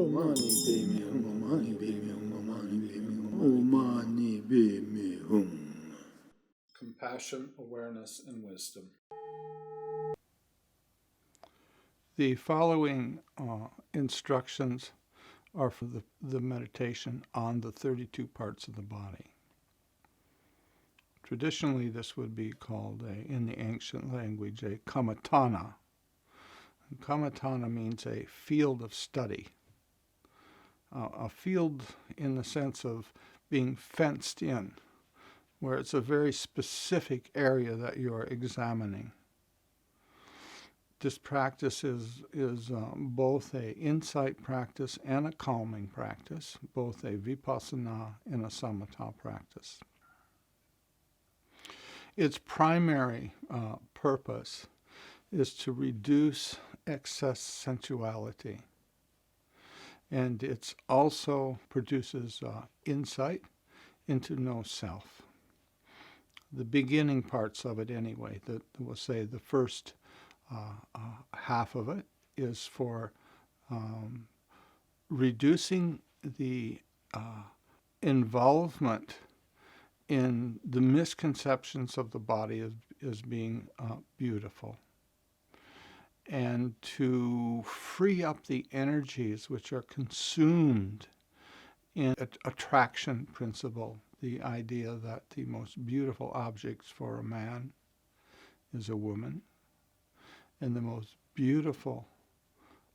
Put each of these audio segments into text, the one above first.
mani be me hum, oh mani be me hum, oh mani be me hum, oh mani be me hum. Compassion, awareness, and wisdom. The following instructions are for the meditation on the 32 parts of the body. Traditionally, this would be called, in the ancient language, a kamatana. And kamatana means a field of study, a field in the sense of being fenced in, where it's a very specific area that you're examining. This practice is both a insight practice and a calming practice, both a vipassana and a samatha practice. Its primary purpose is to reduce excess sensuality, and it also produces insight into no self. The beginning parts of it anyway, we'll say the first half of it is for reducing the involvement in the misconceptions of the body as being beautiful, and to free up the energies which are consumed in attraction principle, the idea that the most beautiful objects for a man is a woman, and the most beautiful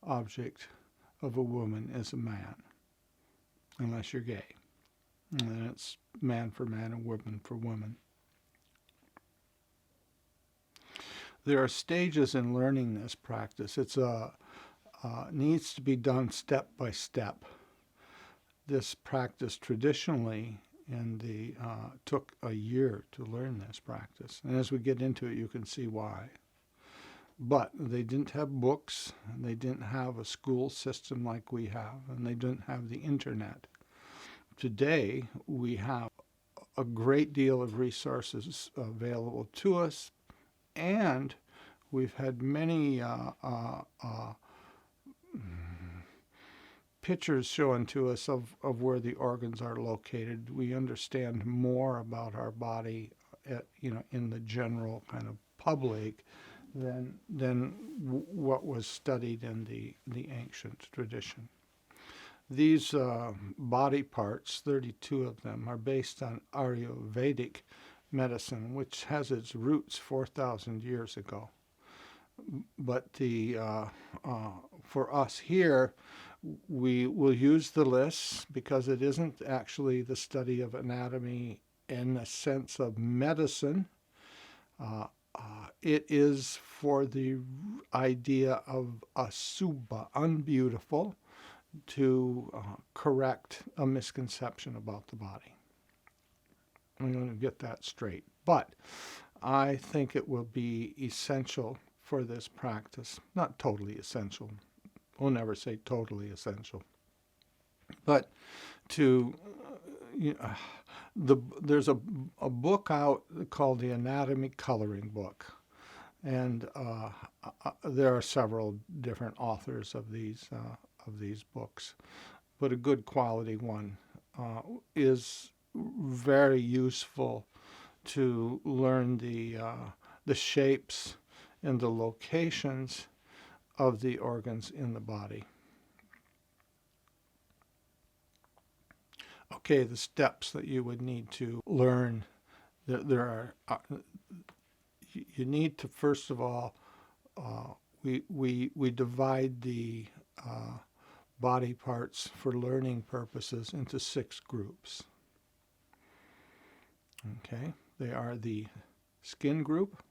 object of a woman is a man, unless you're gay. And then it's man for man and woman for woman. There are stages in learning this practice. It's needs to be done step by step. This practice traditionally took a year to learn this practice. And as we get into it, you can see why. But they didn't have books, and they didn't have a school system like we have, and they didn't have the internet. Today, we have a great deal of resources available to us, and we've had many pictures shown to us of where the organs are located. We understand more about our body, in the general kind of public than what was studied in the ancient tradition. These body parts, 32 of them, are based on Ayurvedic medicine, which has its roots 4,000 years ago. But for us here, we will use the lists because it isn't actually the study of anatomy in the sense of medicine. It is for the idea of Asubha, unbeautiful, to correct a misconception about the body. I'm going to get that straight. But I think it will be essential for this practice. Not totally essential. We'll never say totally essential. But there's a book out called the Anatomy Coloring Book. And there are several different authors of these books. But a good quality one is very useful to learn the shapes and the locations of the organs in the body. Okay, the steps that you would need to learn. There are. You need to, first of all, we divide the body parts for learning purposes into 6 groups. Okay, they are the skin group,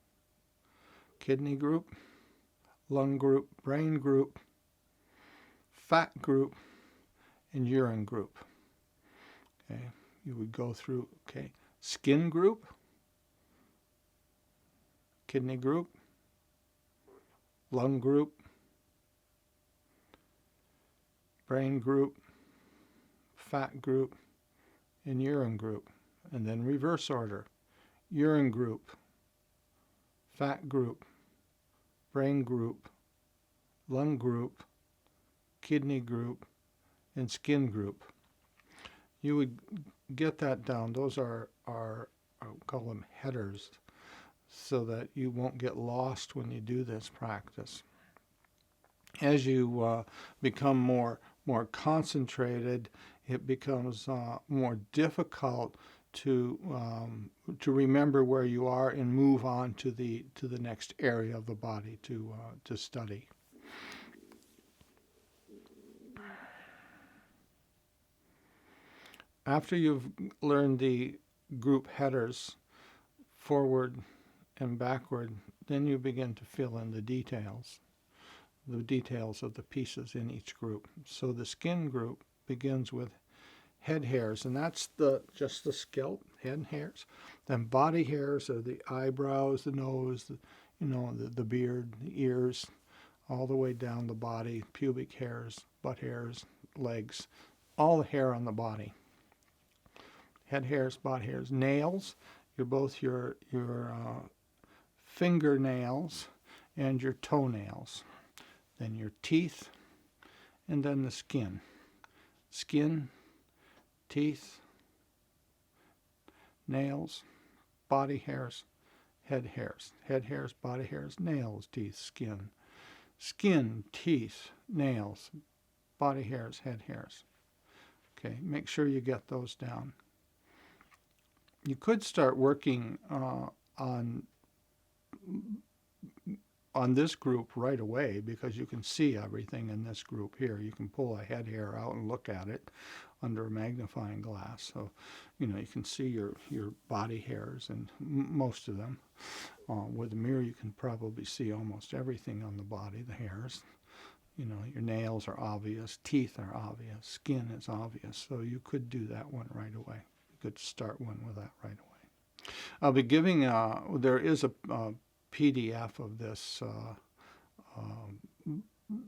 kidney group, lung group, brain group, fat group, and urine group. Okay, you would go through, skin group, kidney group, lung group, brain group, fat group, and urine group. And then reverse order: urine group, fat group, brain group, lung group, kidney group, and skin group. You would get that down. Those are I'll call them headers, so that you won't get lost when you do this practice. As you become more concentrated, it becomes more difficult to remember where you are and move on to the next area of the body to study. After you've learned the group headers, forward and backward, then you begin to fill in the details of the pieces in each group. So the skin group begins with head hairs, and that's just the scalp, head hairs. Then body hairs are the eyebrows, the nose, the beard, the ears, all the way down the body, pubic hairs, butt hairs, legs, all the hair on the body. Head hairs, body hairs, nails. You're both your fingernails and your toenails. Then your teeth, and then the skin. Skin, teeth, nails, body hairs, head hairs. Head hairs, body hairs, nails, teeth, skin. Skin, teeth, nails, body hairs, head hairs. Okay, make sure you get those down. You could start working on this group right away, because you can see everything in this group here. You can pull a head hair out and look at it under a magnifying glass. So, you can see your body hairs, and most of them. With a mirror, you can probably see almost everything on the body, the hairs. Your nails are obvious, teeth are obvious, skin is obvious. So you could do that one right away. You could start one with that right away. I'll be giving, there is a PDF of this,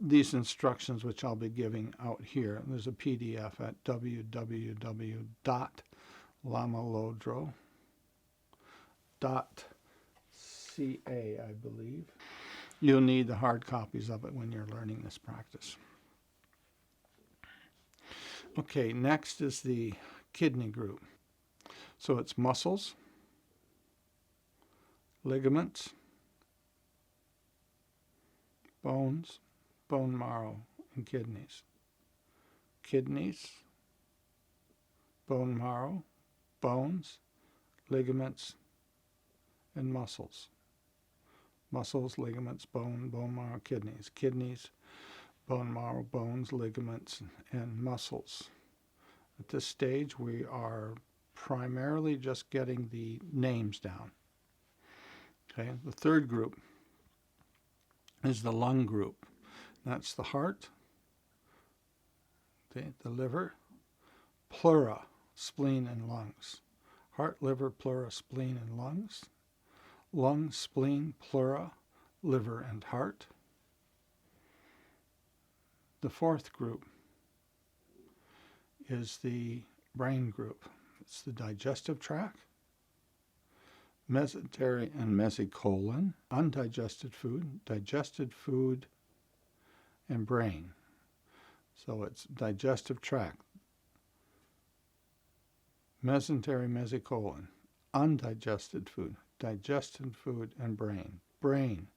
these instructions, which I'll be giving out here. There's a PDF at www.lamalodro.ca, I believe. You'll need the hard copies of it when you're learning this practice. Okay, next is the kidney group. So it's muscles, ligaments, bones, bone marrow, and kidneys. Kidneys, bone marrow, bones, ligaments, and muscles. Muscles, ligaments, bone marrow, kidneys. Kidneys, bone marrow, bones, ligaments, and muscles. At this stage, we are primarily just getting the names down. Okay, the third group is the lung group. That's the heart, okay, the liver, pleura, spleen, and lungs. Heart, liver, pleura, spleen, and lungs. Lung, spleen, pleura, liver, and heart. The fourth group is the brain group. It's the digestive tract, mesentery and mesocolon, undigested food, digested food, and brain. So it's digestive tract, mesentery, mesocolon, undigested food, digested food, and brain. Brain,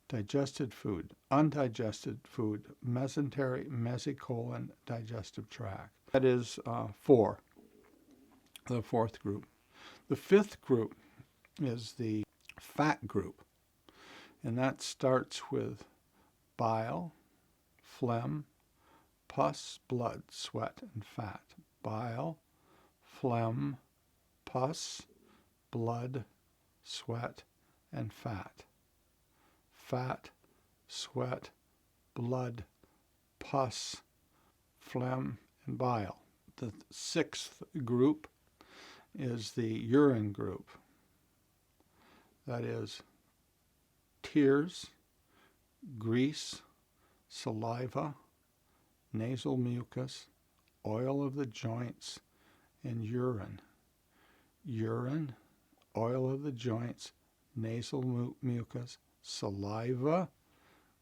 digested food, undigested food, mesentery, mesocolon, digestive tract. That is four, the fourth group. The fifth group is the fat group, and that starts with bile, phlegm, pus, blood, sweat, and fat. Bile, phlegm, pus, blood, sweat, and fat. Fat, sweat, blood, pus, phlegm, and bile. The sixth group is the urine group. That is tears, grease, saliva, nasal mucus, oil of the joints, and urine. Urine, oil of the joints, nasal mucus, saliva,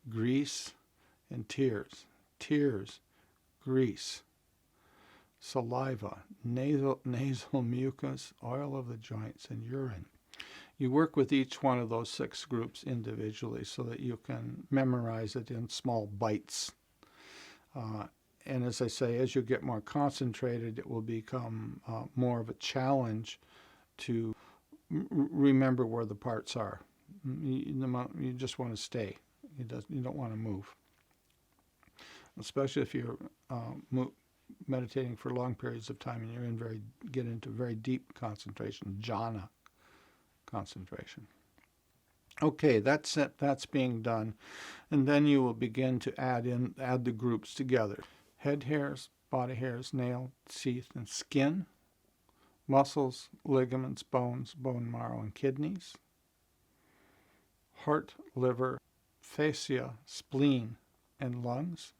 grease, and tears. Tears, grease, saliva, nasal mucus, oil of the joints, and urine. You work with each one of those 6 groups individually so that you can memorize it in small bites. And as I say, as you get more concentrated, it will become more of a challenge to remember where the parts are. You just want to stay. You don't want to move. Especially if you're meditating for long periods of time and you're get into very deep concentration, jhana concentration. Okay, that's it. That's being done. And then you will begin to add the groups together. Head hairs, body hairs, nail, teeth, and skin, muscles, ligaments, bones, bone marrow, and kidneys, heart, liver, fascia, spleen, and lungs,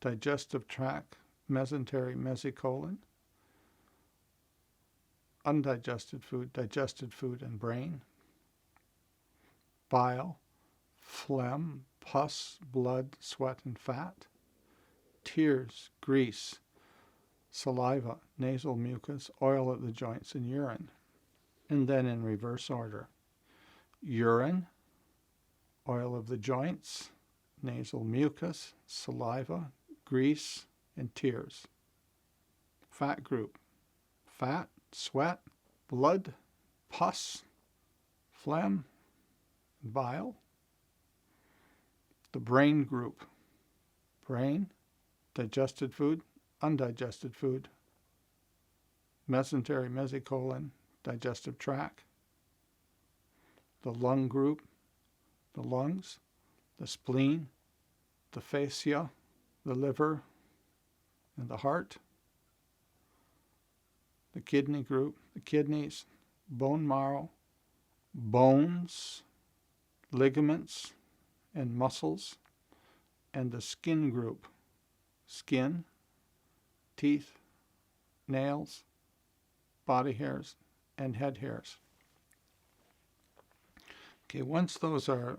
digestive tract, mesentery, mesocolon, undigested food, digested food, and brain, bile, phlegm, pus, blood, sweat, and fat, tears, grease, saliva, nasal mucus, oil at the joints, and urine. And then in reverse order, urine, oil of the joints, nasal mucus, saliva, grease, and tears. Fat group, fat, sweat, blood, pus, phlegm, bile. The brain group, brain, digested food, undigested food, mesentery, mesocolon, digestive tract. The lung group, the lungs, the spleen, the fascia, the liver, and the heart. The kidney group, the kidneys, bone marrow, bones, ligaments, and muscles. And the skin group, skin, teeth, nails, body hairs, and head hairs. Okay, once those are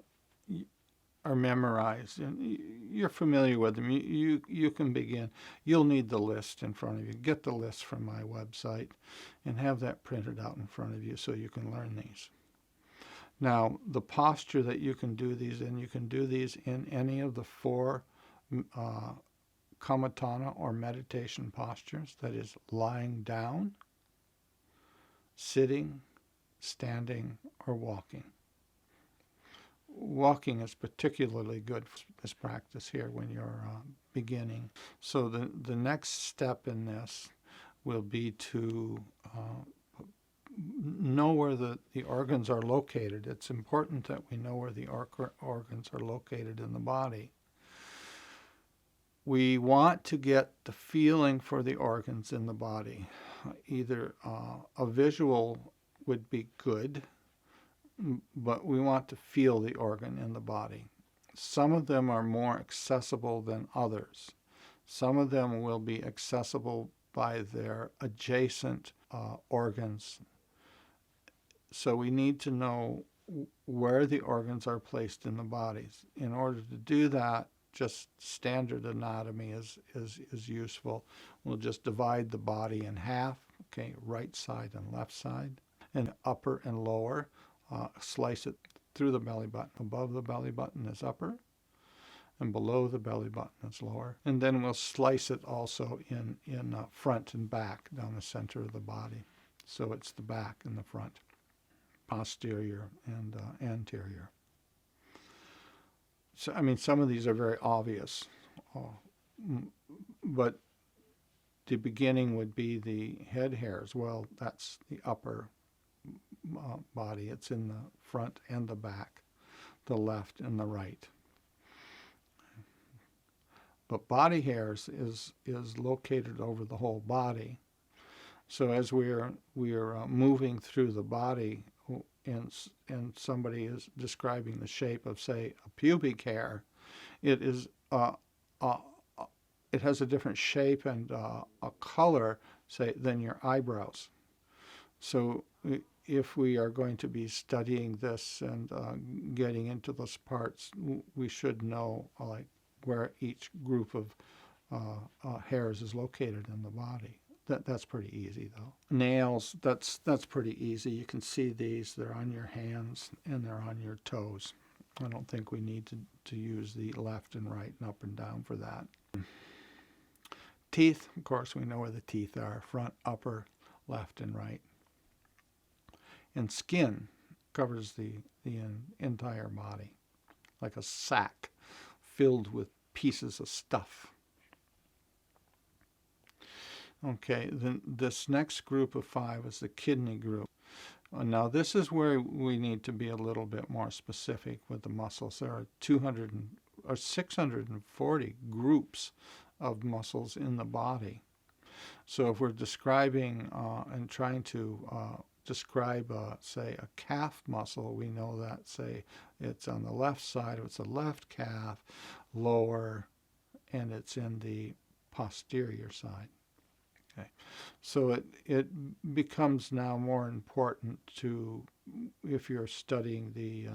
memorized and you're familiar with them, you can begin. You'll need the list in front of you. Get the list from my website and have that printed out in front of you so you can learn these. Now, the posture that you can do these in, you can do these in any of the 4 kamatana or meditation postures, that is lying down, sitting, standing, or walking. Walking is particularly good for this practice here when you're beginning. So the next step in this will be to know where the organs are located. It's important that we know where the organs are located in the body. We want to get the feeling for the organs in the body. Either a visual would be good, but we want to feel the organ in the body. Some of them are more accessible than others. Some of them will be accessible by their adjacent organs. So we need to know where the organs are placed in the bodies. In order to do that, just standard anatomy is useful. We'll just divide the body in half, okay, right side and left side, and upper and lower. Slice it through the belly button. Above the belly button is upper, and below the belly button is lower. And then we'll slice it also in front and back down the center of the body. So it's the back and the front, posterior and anterior. So, I mean, some of these are very obvious, but the beginning would be the head hairs. Well, that's the upper body. It's in the front and the back, the left and the right. But body hairs is located over the whole body. So as we're moving through the body, and somebody is describing the shape of, say, a pubic hair, it is it has a different shape and a color, say, than your eyebrows. So if we are going to be studying this and getting into those parts, we should know like where each group of hairs is located in the body. That's pretty easy though. Nails, that's pretty easy. You can see these. They're on your hands and they're on your toes. I don't think we need to use the left and right and up and down for that. Teeth, of course, we know where the teeth are. Front, upper, left, and right. And skin covers the entire body, like a sack filled with pieces of stuff. Okay, then this next group of 5 is the kidney group. Now this is where we need to be a little bit more specific with the muscles. There are 640 groups of muscles in the body. So if we're describing and trying to describe, say, a calf muscle, we know that, say, it's on the left side, it's the left calf, lower, and it's in the posterior side. Okay, so it becomes now more important to, if you're studying the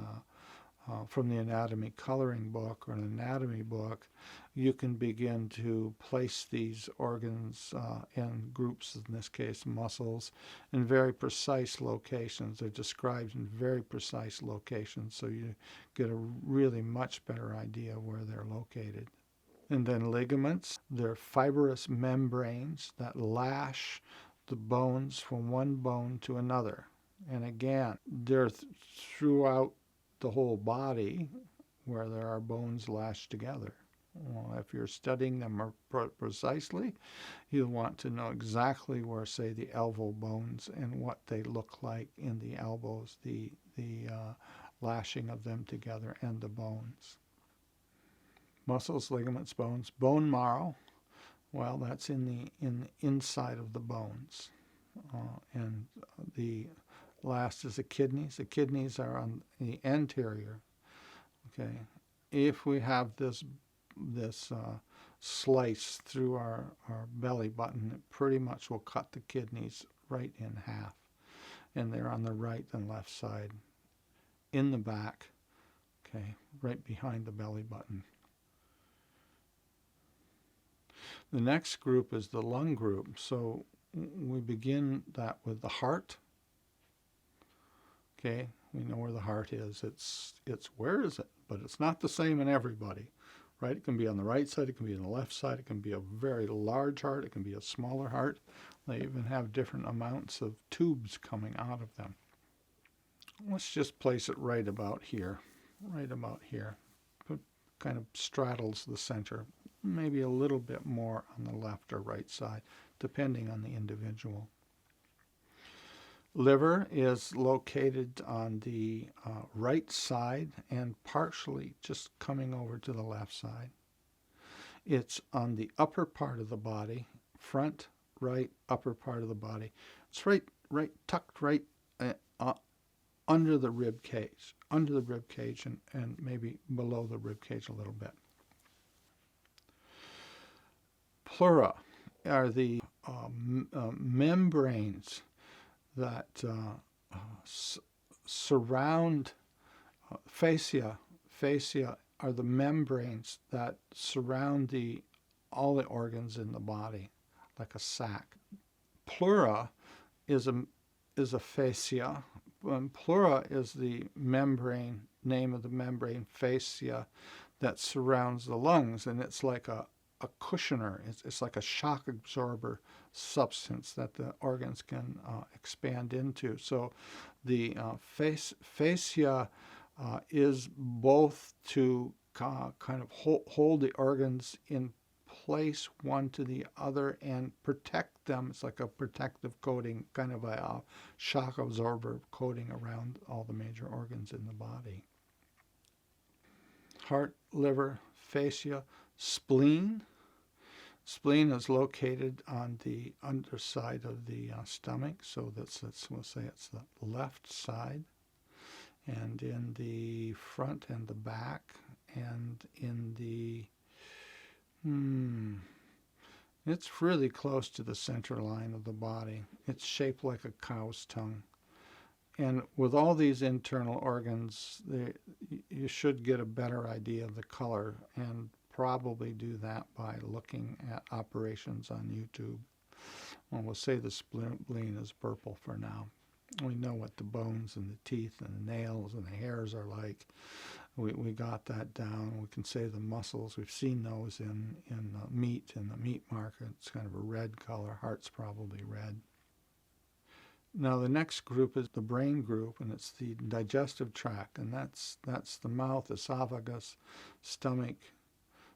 from the anatomy coloring book or an anatomy book, you can begin to place these organs in groups, in this case muscles, in very precise locations. They're described in very precise locations, so you get a really much better idea where they're located. And then ligaments, they're fibrous membranes that lash the bones from one bone to another. And again, they're throughout the whole body where there are bones lashed together. Well, if you're studying them precisely, you'll want to know exactly where, say, the elbow bones and what they look like in the elbows, the lashing of them together, and the bones. Muscles, ligaments, bones, bone marrow. Well, that's in the inside of the bones, and the last is the kidneys. The kidneys are on the anterior. Okay, if we have this slice through our belly button, it pretty much will cut the kidneys right in half, and they're on the right and left side, in the back. Okay, right behind the belly button. The next group is the lung group. So we begin that with the heart. Okay, we know where the heart is. It's where is it? But it's not the same in everybody, right? It can be on the right side, it can be on the left side, it can be a very large heart, it can be a smaller heart. They even have different amounts of tubes coming out of them. Let's just place it right about here. It kind of straddles the center, maybe a little bit more on the left or right side, depending on the individual. Liver is located on the right side and partially just coming over to the left side. It's on the upper part of the body, front, right, upper part of the body. It's right tucked right under the rib cage, and maybe below the rib cage a little bit. Pleura are the membranes that surround fascia. Fascia are the membranes that surround all the organs in the body, like a sac. Pleura is a fascia. Pleura is the membrane, name of the membrane, fascia, that surrounds the lungs, and it's like a cushioner. It's like a shock absorber substance that the organs can expand into. So the fascia is both to kind of hold the organs in place one to the other and protect them. It's like a protective coating, kind of a shock absorber coating around all the major organs in the body. Heart, liver, fascia, spleen. Spleen is located on the underside of the stomach, so we'll say it's the left side, and in the front and the back, and in the it's really close to the center line of the body. It's shaped like a cow's tongue. And with all these internal organs, you should get a better idea of the color and probably do that by looking at operations on YouTube. Well, we'll say the spleen is purple for now. We know what the bones and the teeth and the nails and the hairs are like. We got that down. We can say the muscles. We've seen those in the meat market. It's kind of a red color. Heart's probably red. Now the next group is the brain group, and it's the digestive tract, and that's the mouth, esophagus, stomach,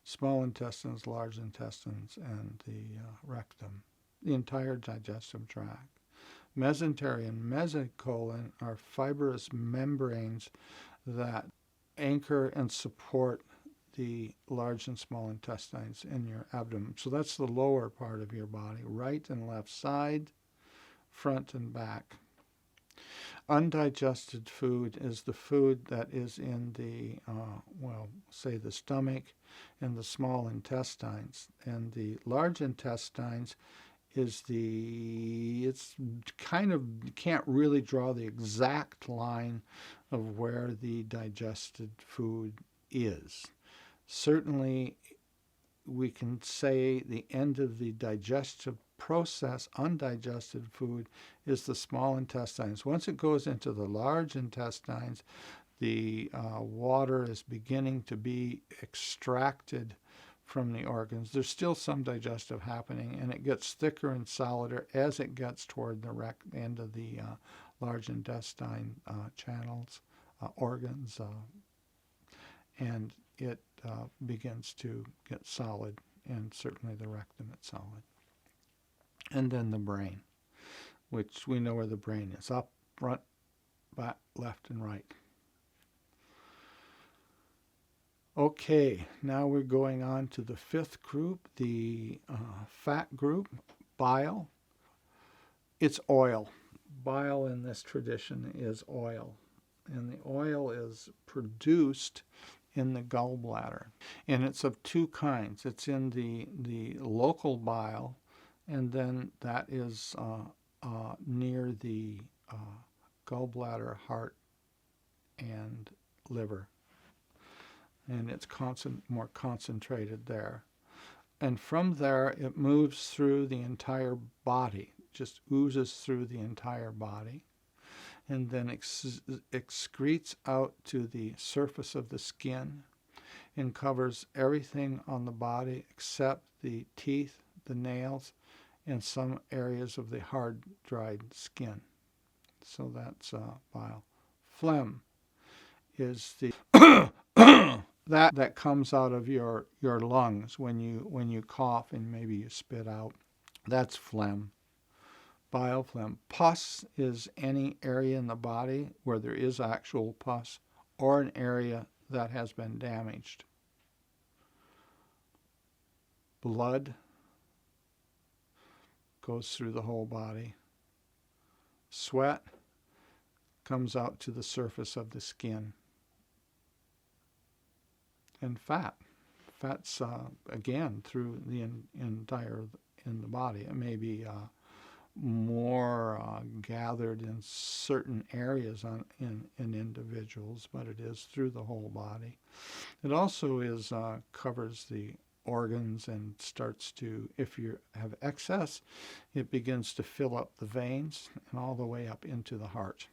small intestines, large intestines, and the rectum, the entire digestive tract. Mesentery and mesocolon are fibrous membranes that anchor and support the large and small intestines in your abdomen. So that's the lower part of your body, right and left side, front and back. Undigested food is the food that is in the, say the stomach and the small intestines. And the large intestines is it's kind of, you can't really draw the exact line of where the digested food is. Certainly, we can say the end of the digestive process, undigested food, is the small intestines. Once it goes into the large intestines, the water is beginning to be extracted from the organs. There's still some digestive happening, and it gets thicker and solider as it gets toward the end of the large intestine channels, organs, and it begins to get solid, and certainly the rectum is solid. And then the brain, which we know where the brain is, up, front, back, left, and right. Okay, now we're going on to the fifth group, the fat group, bile. It's oil. Bile in this tradition is oil. And the oil is produced in the gallbladder. And it's of two kinds. It's in the local bile, and then that is near the gallbladder, heart, and liver. And it's more concentrated there. And from there, it moves through the entire body, just oozes through the entire body, and then excretes out to the surface of the skin and covers everything on the body except the teeth, the nails, and some areas of the hard, dried skin. So that's bile. Phlegm is the that comes out of your lungs when you cough and maybe you spit out. That's phlegm. Bile, phlegm. Pus is any area in the body where there is actual pus or an area that has been damaged. Blood goes through the whole body. Sweat comes out to the surface of the skin. And fat. Fat's, again, through the entire in the body. It may be more gathered in certain areas in individuals, but it is through the whole body. It also covers the organs and starts to, if you have excess, it begins to fill up the veins and all the way up into the heart.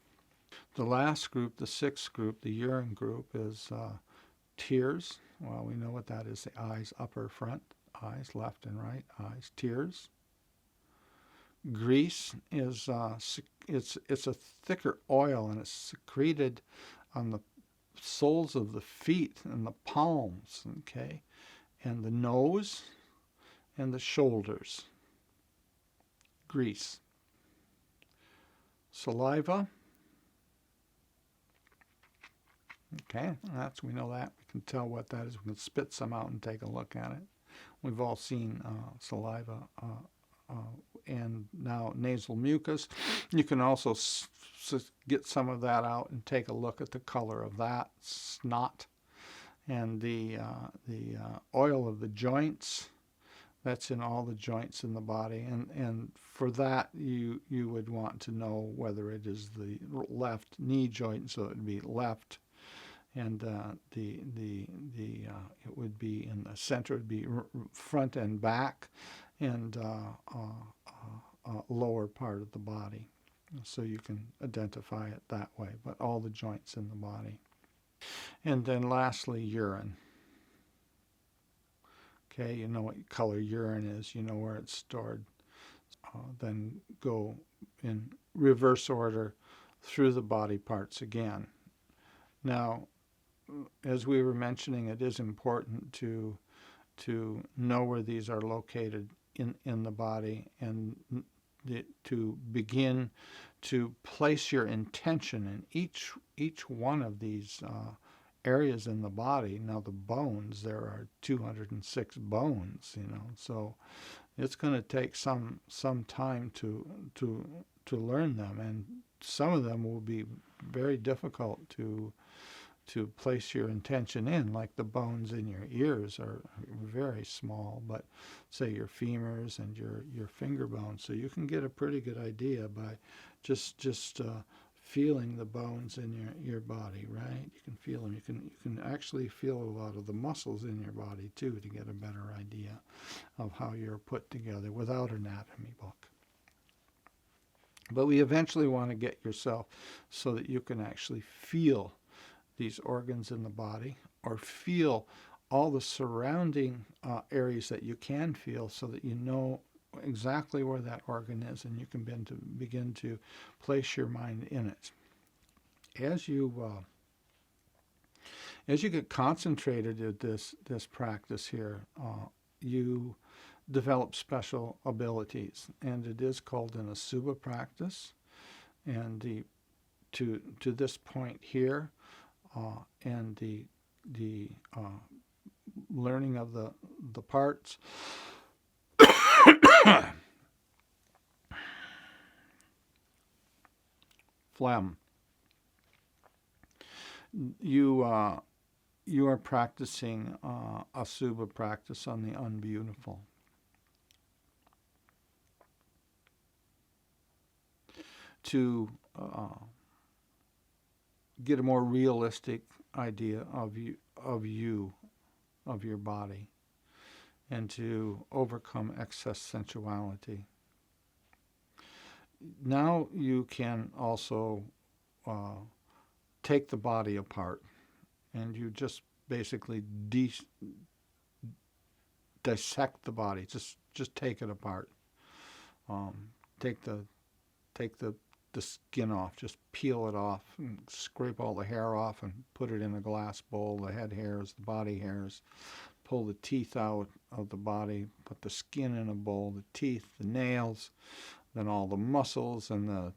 The last group, the sixth group, the urine group, is tears. Well, we know what that is. The eyes, upper, front, eyes, left and right, eyes, tears. Grease is it's a thicker oil, and it's secreted on the soles of the feet and the palms, okay, and the nose and the shoulders. Grease. Saliva. Okay, we know that. We can tell what that is. We can spit some out and take a look at it. We've all seen saliva and now nasal mucus. You can also get some of that out and take a look at the color of that, snot. And the oil of the joints, that's in all the joints in the body. And for that, you would want to know whether it is the left knee joint, so it would be left. and it would be in the center. It would be front and back, and lower part of the body. So you can identify it that way, but all the joints in the body. And then lastly, urine. Okay, you know what color urine is, you know where it's stored. Then go in reverse order through the body parts again. Now, as we were mentioning, it is important to know where these are located in the body, and to begin to place your intention in each one of these areas in the body. Now the bones, there are 206 bones, so it's going to take some time to learn them, and some of them will be very difficult to place your intention in, like the bones in your ears are very small, but say your femurs and your finger bones. So you can get a pretty good idea by just feeling the bones in your body, right? You can feel them. You can actually feel a lot of the muscles in your body too, to get a better idea of how you're put together without an anatomy book. But we eventually want to get yourself so that you can actually feel these organs in the body, or feel all the surrounding areas that you can feel, so that you know exactly where that organ is, and you can begin to place your mind in it. As you get concentrated at this practice here, you develop special abilities, and it is called an Asubha practice. And to this point here, and the learning of the parts, phlegm. You are practicing Asubha practice on the unbeautiful. To get a more realistic idea of your body, and to overcome excess sensuality. Now you can also take the body apart, and you just basically dissect the body. Just take it apart. Take the skin off, just peel it off and scrape all the hair off and put it in a glass bowl, the head hairs, the body hairs, pull the teeth out of the body, put the skin in a bowl, the teeth, the nails, then all the muscles and the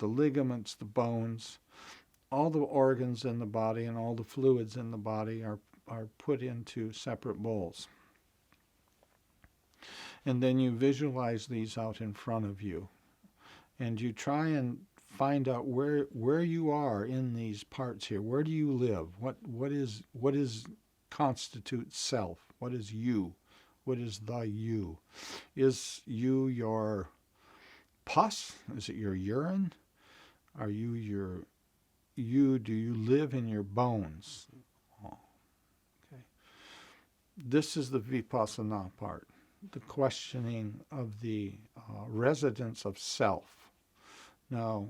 ligaments, the bones, all the organs in the body and all the fluids in the body are put into separate bowls. And then you visualize these out in front of you. And you try and find out where you are in these parts here. Where do you live? What constitutes self? What is you? What is the you? Is you your pus? Is it your urine? Are you your you? Do you live in your bones? Oh, okay. This is the Vipassana part, the questioning of the residence of self. Now,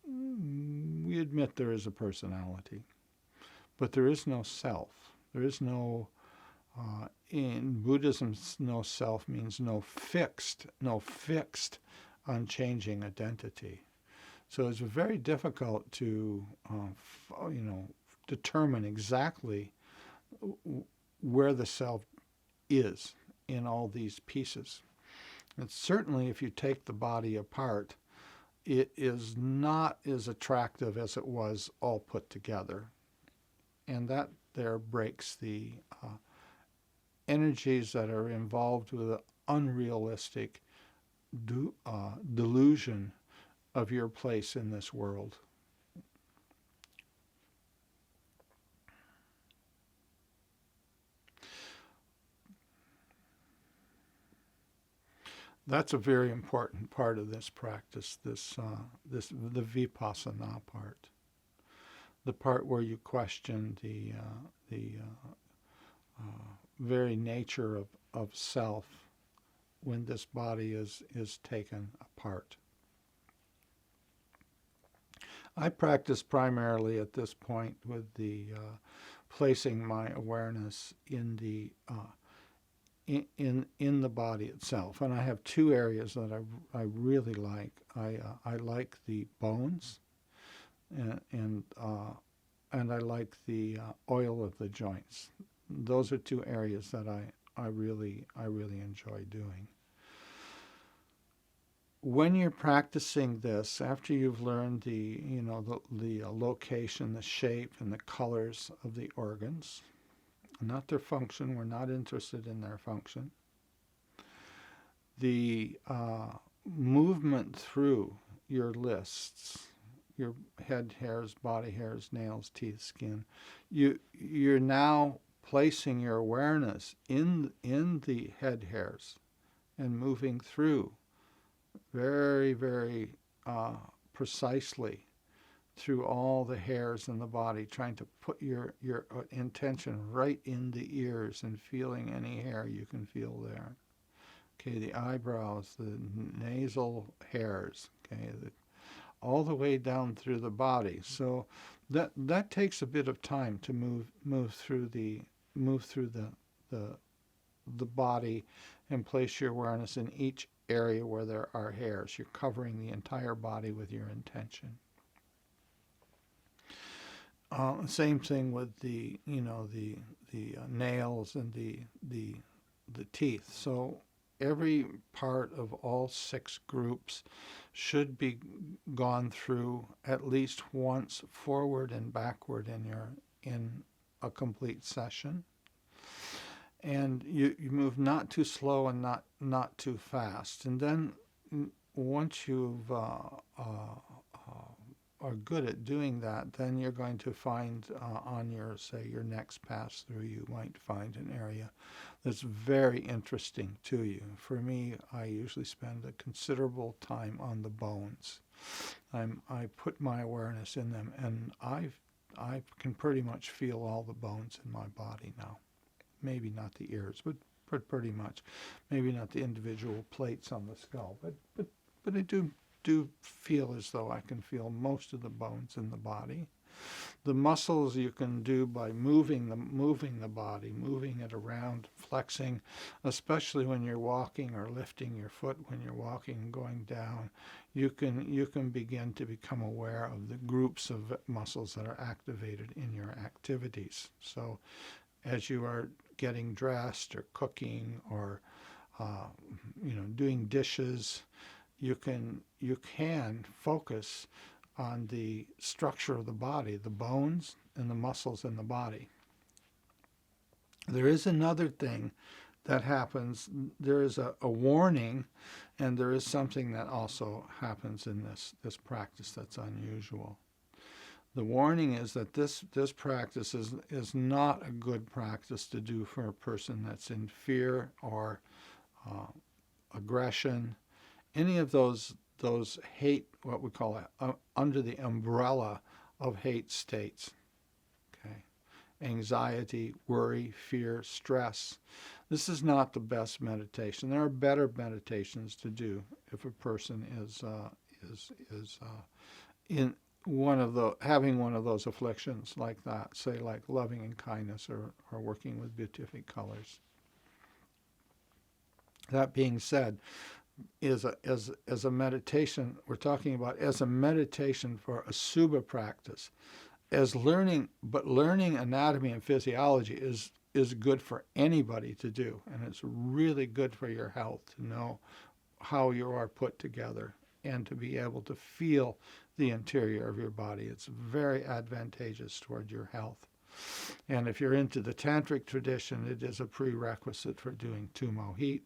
we admit there is a personality, but there is no self. There is no, in Buddhism, no self means no fixed, unchanging identity. So it's very difficult to, determine exactly where the self is in all these pieces. And certainly if you take the body apart, it is not as attractive as it was all put together. And that there breaks the energies that are involved with the unrealistic delusion of your place in this world. That's a very important part of this practice, the Vipassana part. the part where you question the very nature of self when this body is taken apart. I practice primarily at this point with the placing my awareness in the in the body itself, and I have two areas that I really like. I like the bones, and I like the oil of the joints. Those are two areas that I really enjoy doing. When you're practicing this, after you've learned the location, the shape, and the colors of the organs, not their function, we're not interested in their function, the movement through your lists, your head hairs, body hairs, nails, teeth, skin, you're now placing your awareness in the head hairs and moving through very, very precisely through all the hairs in the body, trying to put your intention right in the ears and feeling any hair you can feel there. Okay, the eyebrows, the nasal hairs, okay, all the way down through the body. So that takes a bit of time to move through the body and place your awareness in each area where there are hairs. You're covering the entire body with your intention. Same thing with the nails and the teeth. So every part of all 6 groups should be gone through at least once, forward and backward in a complete session. And you move not too slow and not too fast. And then once you've are good at doing that, then you're going to find on your next pass through, you might find an area that's very interesting to you. For me, I usually spend a considerable time on the bones. I put my awareness in them, and I can pretty much feel all the bones in my body now. Maybe not the ears, but pretty much. Maybe not the individual plates on the skull, but I do feel as though I can feel most of the bones in the body. The muscles you can do by moving the body, moving it around, flexing, especially when you're walking or lifting your foot when you're walking and going down. You can begin to become aware of the groups of muscles that are activated in your activities. So as you are getting dressed or cooking or doing dishes, you can focus on the structure of the body, the bones and the muscles in the body. There is another thing that happens. There is a warning, and there is something that also happens in this practice that's unusual. The warning is that this practice is not a good practice to do for a person that's in fear or aggression, any of those hate, what we call under the umbrella of hate states. Okay, anxiety, worry, fear, stress. This is not the best meditation. There are better meditations to do if a person is in having one of those afflictions like that, say like loving and kindness or working with beatific colors. That being said, as a meditation, we're talking about as a meditation for Asubha practice, learning anatomy and physiology is good for anybody to do, and it's really good for your health to know how you are put together and to be able to feel the interior of your body. It's very advantageous toward your health. And if you're into the tantric tradition, it is a prerequisite for doing Tumo Heat,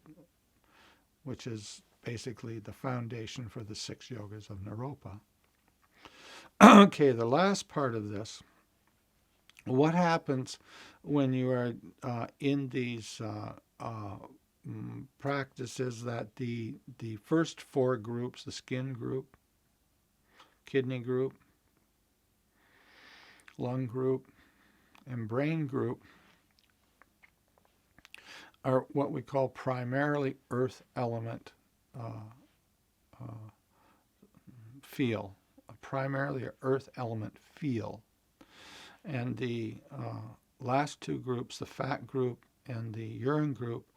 which is basically the foundation for the 6 yogas of Naropa. Okay, the last part of this, what happens when you are in these practices that the first 4 groups, the skin group, kidney group, lung group, and brain group are what we call primarily earth element feel, primarily an earth element feel. And the last two groups, the fat group and the urine group,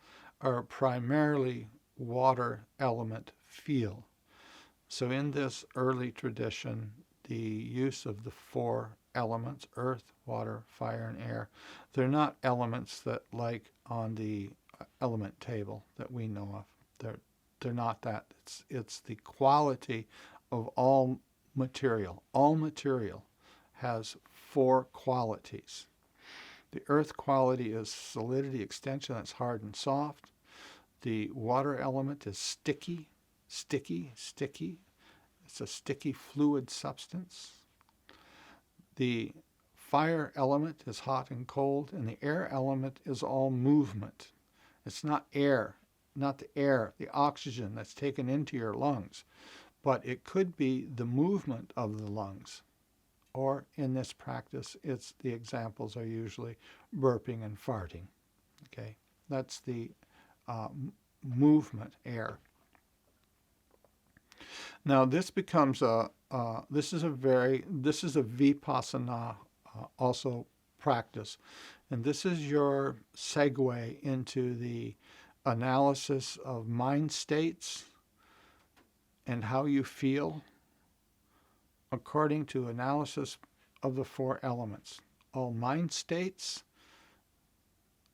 are primarily water element feel. So in this early tradition, the use of the four elements, earth, water, fire, and air, they're not elements that like on the element table that we know of. They're not that. It's the quality of all material. All material has four qualities. The earth quality is solidity, extension, that's hard and soft. The water element is sticky. It's a sticky fluid substance. The fire element is hot and cold, and the air element is all movement. It's not air, not the air, the oxygen that's taken into your lungs, but it could be the movement of the lungs. Or in this practice, the examples are usually burping and farting. Okay, that's the movement, air. Now this becomes this is a Vipassana also practice, and this is your segue into the analysis of mind states and how you feel according to analysis of the four elements. All mind states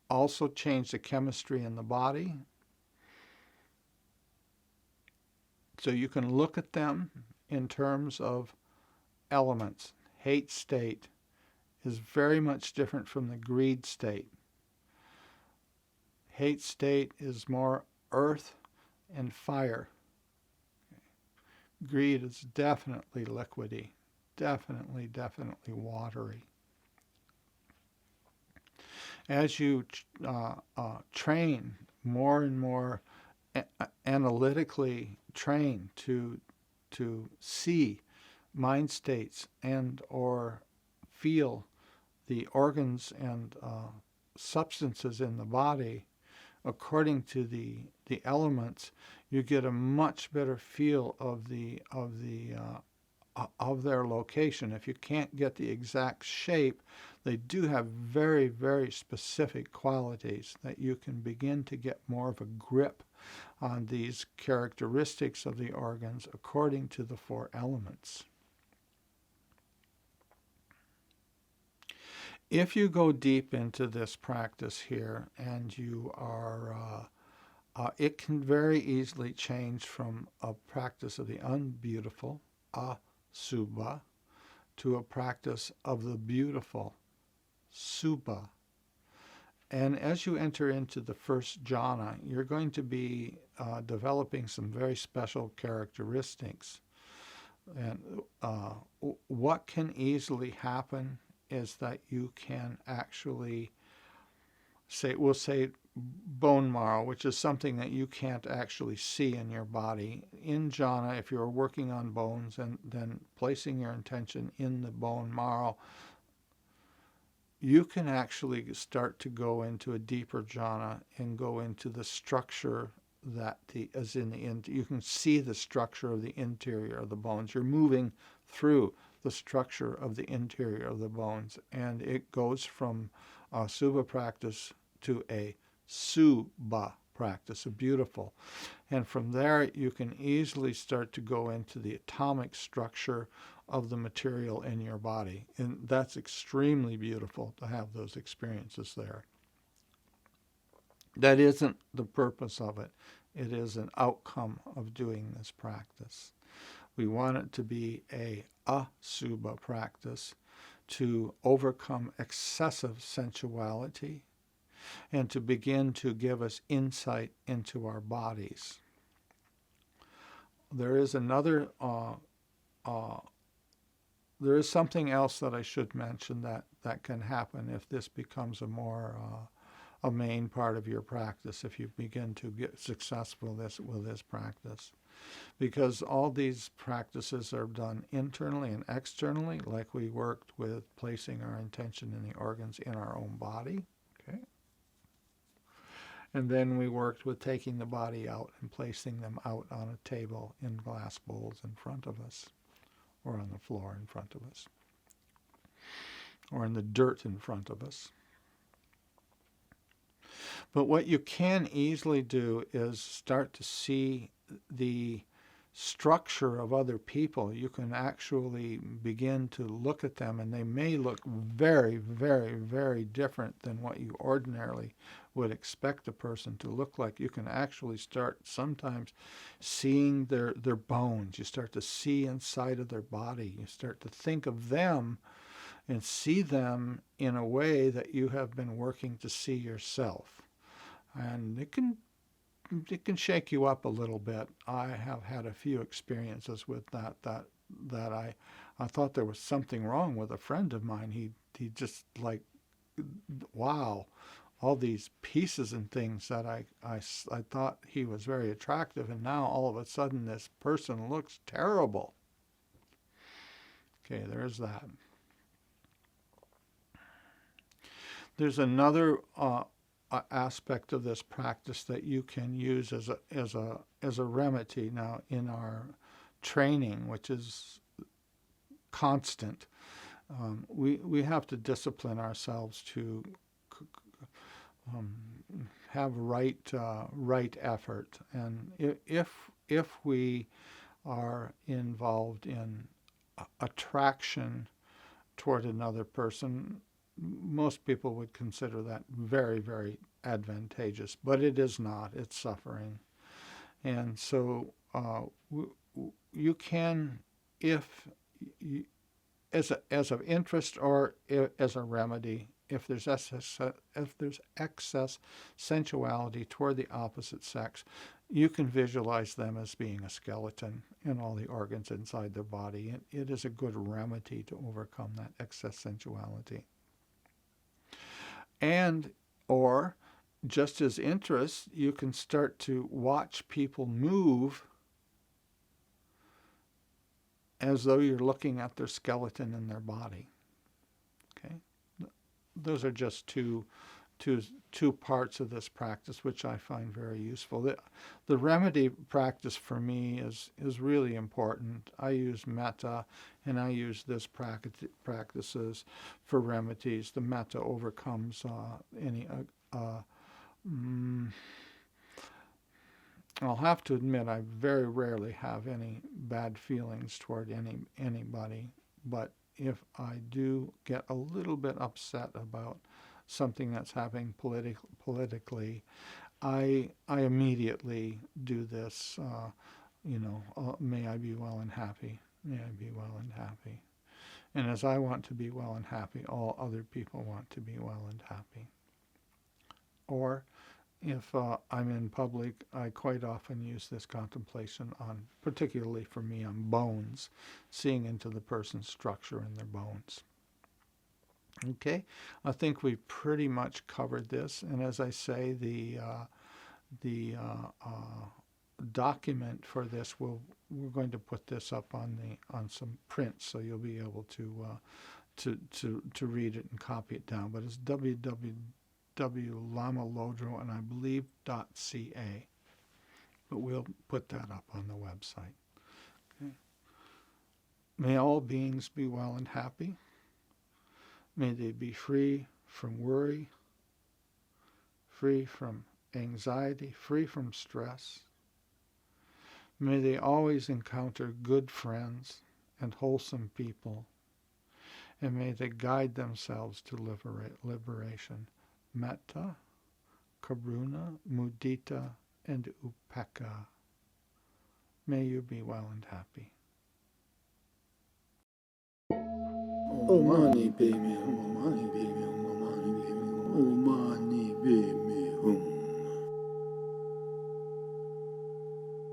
also change the chemistry in the body. So you can look at them in terms of elements. Hate state is very much different from the greed state. Hate state is more earth and fire. Greed is definitely liquidy, definitely watery. As you train more and more analytically train to see mind states and or feel the organs and substances in the body according to the elements, you get a much better feel of their location. If you can't get the exact shape, they do have very, very specific qualities that you can begin to get more of a grip on these characteristics of the organs according to the four elements. If you go deep into this practice here and you are, it can very easily change from a practice of the unbeautiful, Asubha, to a practice of the beautiful, Subha. And as you enter into the first jhana, you're going to be developing some very special characteristics. And what can easily happen is that you can actually we'll say bone marrow, which is something that you can't actually see in your body. In jhana, if you're working on bones and then placing your intention in the bone marrow, you can actually start to go into a deeper jhana and go into the structure that you can see the structure of the interior of the bones. You're moving through the structure of the interior of the bones, and it goes from a Subha practice to a Subha practice, a beautiful. And from there, you can easily start to go into the atomic structure of the material in your body. And that's extremely beautiful to have those experiences there. That isn't the purpose of it. It is an outcome of doing this practice. We want it to be a Asubha practice to overcome excessive sensuality and to begin to give us insight into our bodies. There is another, there is something else that I should mention that can happen if this becomes a main part of your practice, if you begin to get successful with this practice. because all these practices are done internally and externally, like we worked with placing our intention in the organs in our own body. Okay. And then we worked with taking the body out and placing them out on a table in glass bowls in front of us, or on the floor in front of us, or in the dirt in front of us. But what you can easily do is start to see the structure of other people. You can actually begin to look at them, and they may look very, very, very different than what you ordinarily would expect a person to look like. You can actually start sometimes seeing their bones. You start to see inside of their body. You start to think of them and see them in a way that you have been working to see yourself. And it can shake you up a little bit. I have had a few experiences with that I thought there was something wrong with a friend of mine. He just like, wow, all these pieces and things that I thought he was very attractive, and now all of a sudden this person looks terrible. Okay, there's that. There's another aspect of this practice that you can use as a remedy now in our training, which is constant. We have to discipline ourselves to have right effort, and if we are involved in attraction toward another person, most people would consider that very, very advantageous, but it is not. It's suffering. And so you can, if you, as of interest or as a remedy, if there's excess sensuality toward the opposite sex, you can visualize them as being a skeleton and all the organs inside their body. It is a good remedy to overcome that excess sensuality. And, or, just as interest, you can start to watch people move as though you're looking at their skeleton in their body. Okay? Those are just two parts of this practice, which I find very useful. The remedy practice for me is really important. I use metta, and I use this practices for remedies. The metta overcomes any. I'll have to admit, I very rarely have any bad feelings toward anybody, but if I do get a little bit upset about something that's happening politically, I immediately do this, may I be well and happy, may I be well and happy. And as I want to be well and happy, all other people want to be well and happy. Or if I'm in public, I quite often use this contemplation on, particularly for me, on bones, seeing into the person's structure in their bones. Okay, I think we've pretty much covered this, and as I say, the document for this we're going to put this up on some prints, so you'll be able to read it and copy it down. But it's www.LAMA LODRO and I believe .ca. But we'll put that up on the website. Okay. May all beings be well and happy. May they be free from worry, free from anxiety, free from stress. May they always encounter good friends and wholesome people, and may they guide themselves to liberation. Metta, Karuna, Mudita, and Upekkha. May you be well and happy. Om mani padme hum, Om mani padme hum, Om mani padme hum, Om mani padme hum.